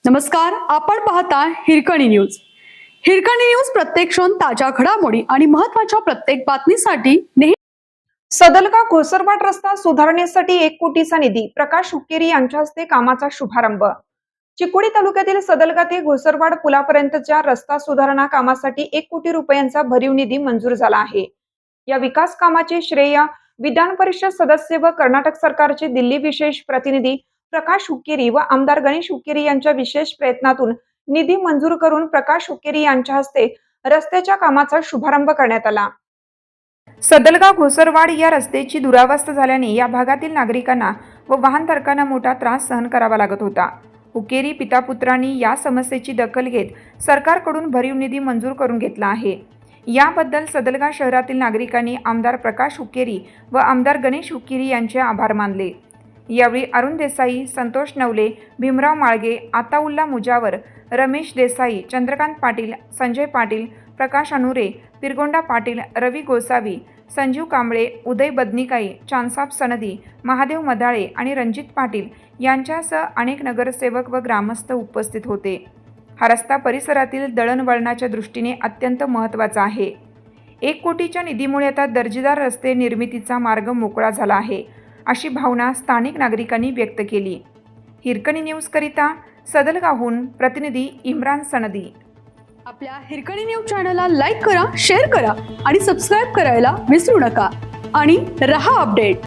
नमस्कार, आपण पाहता हिरकणी न्यूज. हिरकणी न्यूज प्रत्येक क्षण ताज्या घडामोडी आणि महत्त्वाच्या प्रत्येक बातमीसाठी नेहमी. सदलगा घोसरवाड रस्ता सुधारण्यासाठी 1 कोटीचा निधी, प्रकाश हुक्केरी यांच्या हस्ते कामाचा शुभारंभ. चिकोडी तालुक्यातील सदलगा ते घोसरवाड पुलापर्यंतच्या रस्ता सुधारणा कामासाठी 1 कोटी रुपयांचा भरीव निधी मंजूर झाला आहे. या विकास कामाचे श्रेय विधान परिषद सदस्य व कर्नाटक सरकारचे दिल्ली विशेष प्रतिनिधी प्रकाश हुक्केरी व आमदार गणेश हुक्केरी यांच्या विशेष प्रयत्नातून निधी मंजूर करून प्रकाश हुक्केरी यांच्या हस्ते रस्त्याच्या कामाचा शुभारंभ करण्यात आला. सदलगा घोसरवाड या रस्त्याची दुरावस्था झाल्याने या भागातील नागरिकांना व वाहनधारकांना मोठा त्रास सहन करावा लागत होता. हुक्केरी पितापुत्रांनी या समस्येची दखल घेत सरकारकडून भरीव निधी मंजूर करून घेतला आहे. याबद्दल सदलगा शहरातील नागरिकांनी आमदार प्रकाश हुक्केरी व आमदार गणेश हुक्केरी यांचे आभार मानले. यावेळी अरुण देसाई, संतोष नवले, भीमराव माळगे, आताउल्ला मुजावर, रमेश देसाई, चंद्रकांत पाटील, संजय पाटील, प्रकाश अनुरे, पिरगोंडा पाटील, रवी गोसावी, संजीव कांबळे, उदय बदनिकाई, चांदसाब सनदी, महादेव मदाळे आणि रणजित पाटील यांच्यासह अनेक नगरसेवक व ग्रामस्थ उपस्थित होते. हा रस्ता परिसरातील दळणवळणाच्या दृष्टीने अत्यंत महत्त्वाचा आहे. 1 कोटीच्या निधीमुळे आता दर्जेदार रस्ते निर्मितीचा मार्ग मोकळा झाला आहे, अशी भावना स्थानिक नागरिकांनी व्यक्त केली. हिरकणी न्यूज करिता सदलगाहून प्रतिनिधी इम्रान सनदी. आपल्या हिरकणी न्यूज चॅनलला लाईक करा, शेअर करा आणि सबस्क्राईब करायला विसरू नका आणि रहा अपडेट.